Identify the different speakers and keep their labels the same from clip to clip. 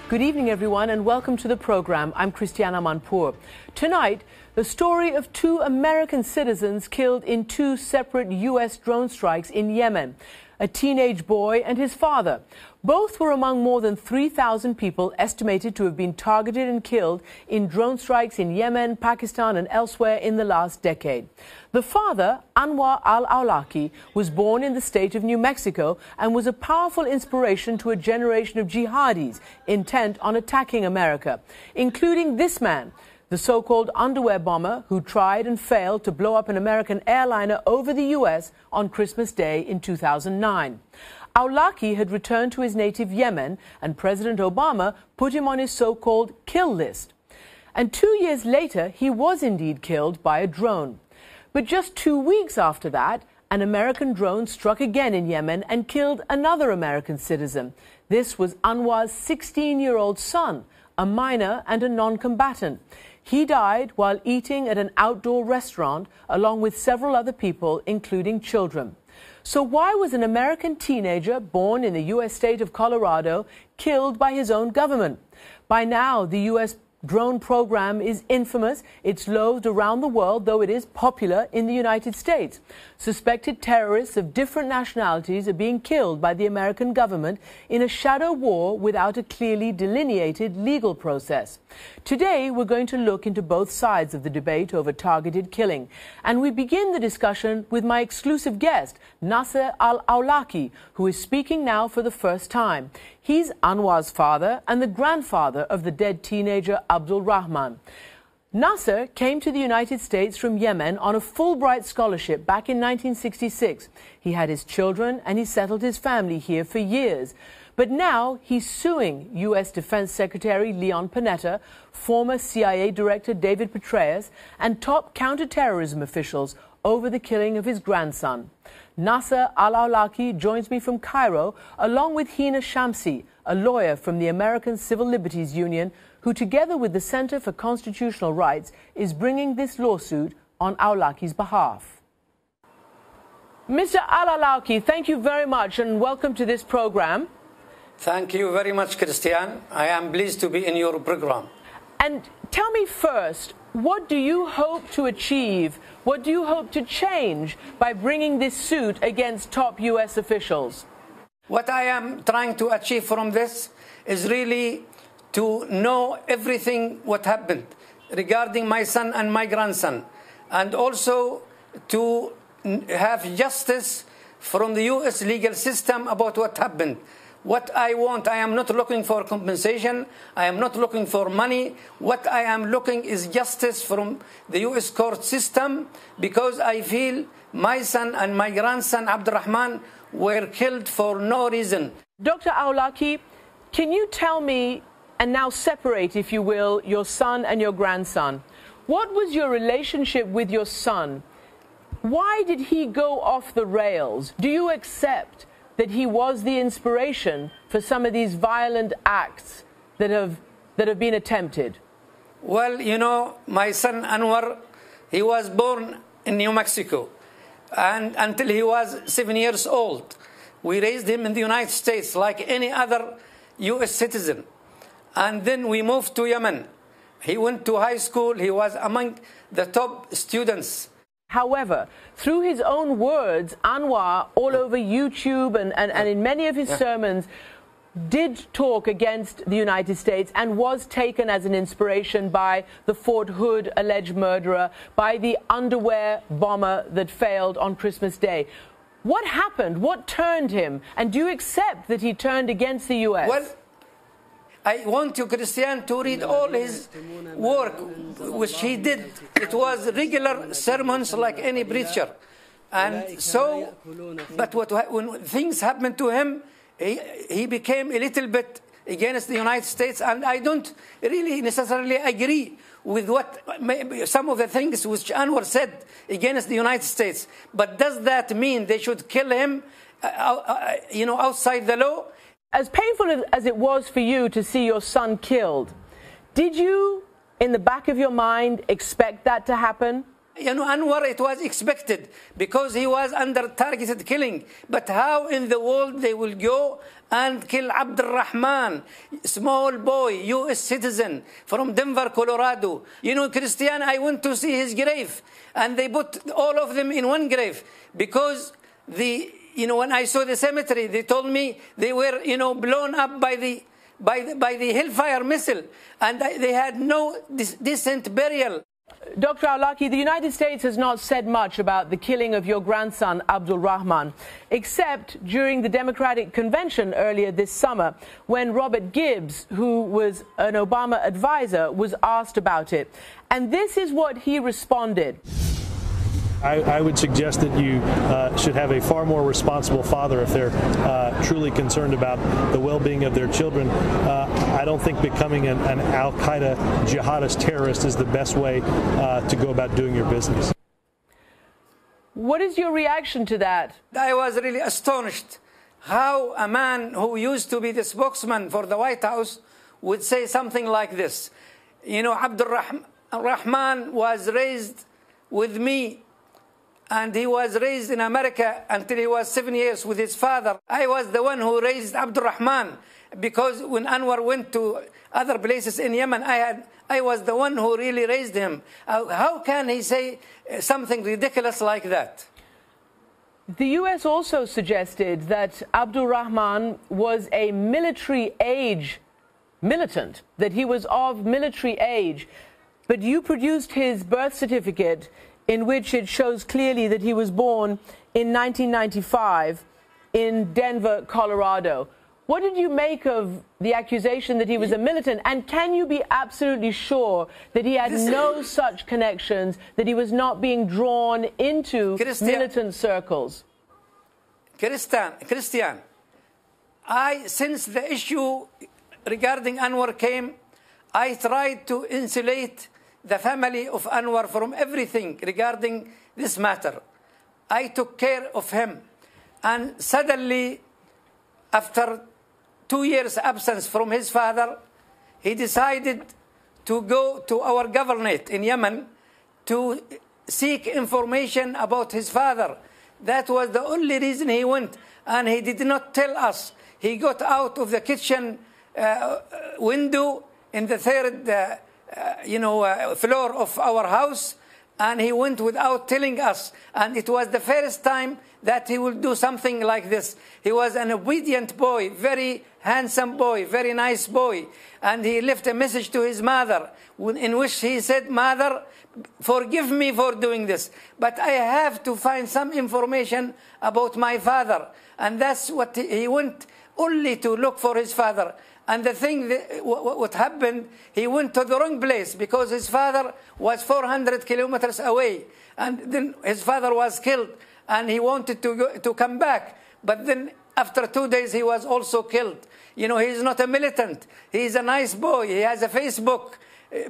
Speaker 1: Good evening, everyone, and welcome to the program. I'm Christiana Manpour. Tonight, the story of two American citizens killed in two separate U.S. drone strikes in Yemen, a teenage boy and his father. Both were among more than 3,000 people estimated to have been targeted and killed in drone strikes in Yemen, Pakistan and elsewhere in the last decade. The father, Anwar al-Awlaki, was born in the state of New Mexico and was a powerful inspiration to a generation of jihadis intent on attacking America, including this man, the so-called underwear bomber who tried and failed to blow up an American airliner over the U.S. on Christmas Day in 2009. Awlaki had returned to his native Yemen, and President Obama put him on his so-called kill list. And 2 years later, he was indeed killed by a drone. But just 2 weeks after that, an American drone struck again in Yemen and killed another American citizen. This was Anwar's 16-year-old son, a minor and a non-combatant. He died while eating at an outdoor restaurant along with several other people, including children. So why was an American teenager born in the U.S. state of Colorado killed by his own government? By now, the U.S. drone program is infamous. It's loathed around the world, though it is popular in the United States. Suspected terrorists of different nationalities are being killed by the American government in a shadow war without a clearly delineated legal process. Today, we're going to look into both sides of the debate over targeted killing. And we begin the discussion with my exclusive guest, Nasser al-Awlaki, who is speaking now for the first time. He's Anwar's father and the grandfather of the dead teenager Abdulrahman. Nasser came to the United States from Yemen on a Fulbright scholarship back in 1966. He had his children and he settled his family here for years. But now he's suing U.S. Defense Secretary Leon Panetta, former CIA Director David Petraeus, and top counterterrorism officials over the killing of his grandson. Nasser al-Awlaki joins me from Cairo, along with Hina Shamsi, a lawyer from the American Civil Liberties Union, who together with the Center for Constitutional Rights is bringing this lawsuit on Awlaki's behalf. Mr. al-Awlaki, thank you very much and welcome to this program.
Speaker 2: Thank you very much, Christian. I am pleased to be in your program.
Speaker 1: And tell me first, what do you hope to achieve? What do you hope to change by bringing this suit against top U.S. officials?
Speaker 2: What I am trying to achieve from this is really to know everything what happened regarding my son and my grandson, and also to have justice from the U.S. legal system about what happened. What I want, I am not looking for compensation. I am not looking for money. What I am looking is justice from the U.S. court system, because I feel my son and my grandson, Abdulrahman, were killed for no reason.
Speaker 1: Dr. Awlaki, can you tell me, and now separate, if you will, your son and your grandson? What was your relationship with your son? Why did he go off the rails? Do you accept that he was the inspiration for some of these violent acts that have been attempted?
Speaker 2: Well, you know, my son Anwar, he was born in New Mexico, and until he was 7 years old, we raised him in the United States like any other U.S. citizen. And then we moved to Yemen. He went to high school. He was among the top students.
Speaker 1: However, through his own words, Anwar, all over YouTube and in many of his sermons, did talk against the United States and was taken as an inspiration by the Fort Hood alleged murderer, by the underwear bomber that failed on Christmas Day. What happened? What turned him? And do you accept that he turned against the U.S.?
Speaker 2: Well, I want you, Christian, to read all his work, which he did. It was regular sermons like any preacher. And so, but when things happened to him, he became a little bit against the United States. And I don't really necessarily agree with what some of the things which Anwar said against the United States. But does that mean they should kill him, outside the law?
Speaker 1: As painful as it was for you to see your son killed, did you, in the back of your mind, expect that to happen?
Speaker 2: Anwar, it was expected because he was under targeted killing. But how in the world they will go and kill Abdulrahman, small boy, U.S. citizen from Denver, Colorado? Christian, I went to see his grave, and they put all of them in one grave because when I saw the cemetery, they told me they were, blown up by the Hellfire missile, and they had no decent burial.
Speaker 1: Dr. Awlaki, the United States has not said much about the killing of your grandson, Abdulrahman, except during the Democratic Convention earlier this summer, when Robert Gibbs, who was an Obama advisor, was asked about it. And this is what he responded.
Speaker 3: I would suggest that you should have a far more responsible father if they're truly concerned about the well-being of their children. I don't think becoming an al-Qaeda jihadist terrorist is the best way to go about doing your business.
Speaker 1: What is your reaction to that?
Speaker 2: I was really astonished how a man who used to be the spokesman for the White House would say something like this. Abdulrahman was raised with me, and he was raised in America until he was 7 years with his father. I was the one who raised Abdulrahman, because when Anwar went to other places in Yemen, I was the one who really raised him. How can he say something ridiculous like that?
Speaker 1: The U.S. also suggested that Abdulrahman was a military age militant, that he was of military age. But you produced his birth certificate, in which it shows clearly that he was born in 1995 in Denver, Colorado. What did you make of the accusation that he was a militant? And can you be absolutely sure that he had no such connections, that he was not being drawn into militant circles?
Speaker 2: Christian, since the issue regarding Anwar came, I tried to insulate the family of Anwar from everything regarding this matter. I took care of him. And suddenly, after 2 years' absence from his father, he decided to go to our governorate in Yemen to seek information about his father. That was the only reason he went, and he did not tell us. He got out of the kitchen window in the third floor of our house, and he went without telling us. And it was the first time that he would do something like this. He was an obedient boy, very handsome boy, very nice boy. And he left a message to his mother in which he said, "Mother, forgive me for doing this, but I have to find some information about my father." And that's what he went, only to look for his father. And the thing, what happened, he went to the wrong place because his father was 400 kilometers away. And then his father was killed, and he wanted to come back. But then after 2 days, he was also killed. He's not a militant. He's a nice boy. He has a Facebook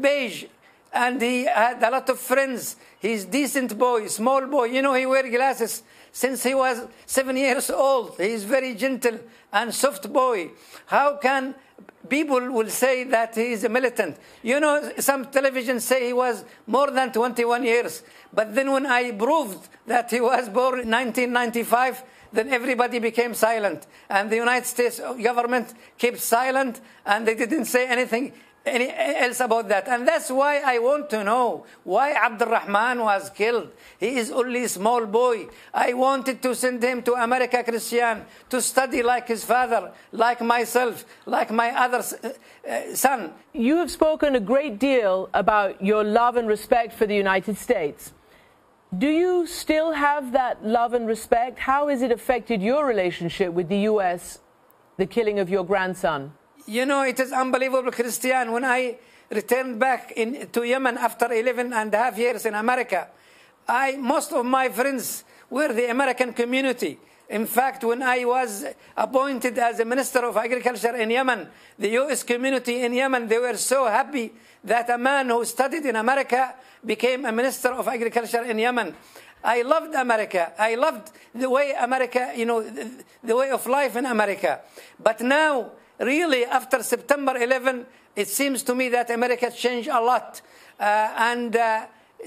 Speaker 2: page, and he had a lot of friends. He's a decent boy, small boy. He wears glasses since he was 7 years old. He's very gentle and soft boy. How can people will say that he is a militant? Some television say he was more than 21 years. But then when I proved that he was born in 1995, then everybody became silent. And the United States government kept silent, and they didn't say anything else about that. And that's why I want to know why Abdulrahman was killed. He is only a small boy. I wanted to send him to America, Christian, to study like his father, like myself, like my other son.
Speaker 1: You have spoken a great deal about your love and respect for the United States. Do you still have that love and respect? How has it affected your relationship with the U.S., the killing of your grandson?
Speaker 2: It is unbelievable, Christian. When I returned back to Yemen after 11.5 years in America, most of my friends were the American community. In fact, when I was appointed as a Minister of Agriculture in Yemen, the U.S. community in Yemen, they were so happy that a man who studied in America became a Minister of Agriculture in Yemen. I loved America. I loved the way America, the way of life in America. But now, really, after September 11, it seems to me that America changed a lot.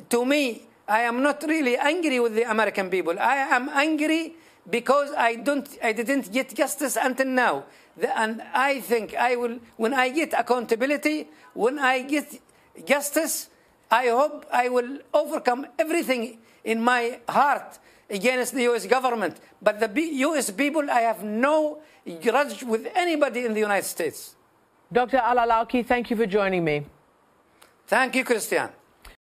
Speaker 2: To me, I am not really angry with the American people. I am angry because I didn't get justice until now. And I think I will, when I get accountability, when I get justice, I hope I will overcome everything in my heart against the U.S. government. But the U.S. people, I have no grudge with anybody in the United States.
Speaker 1: Dr. Awlaki, thank you for joining me.
Speaker 2: Thank you, Christian.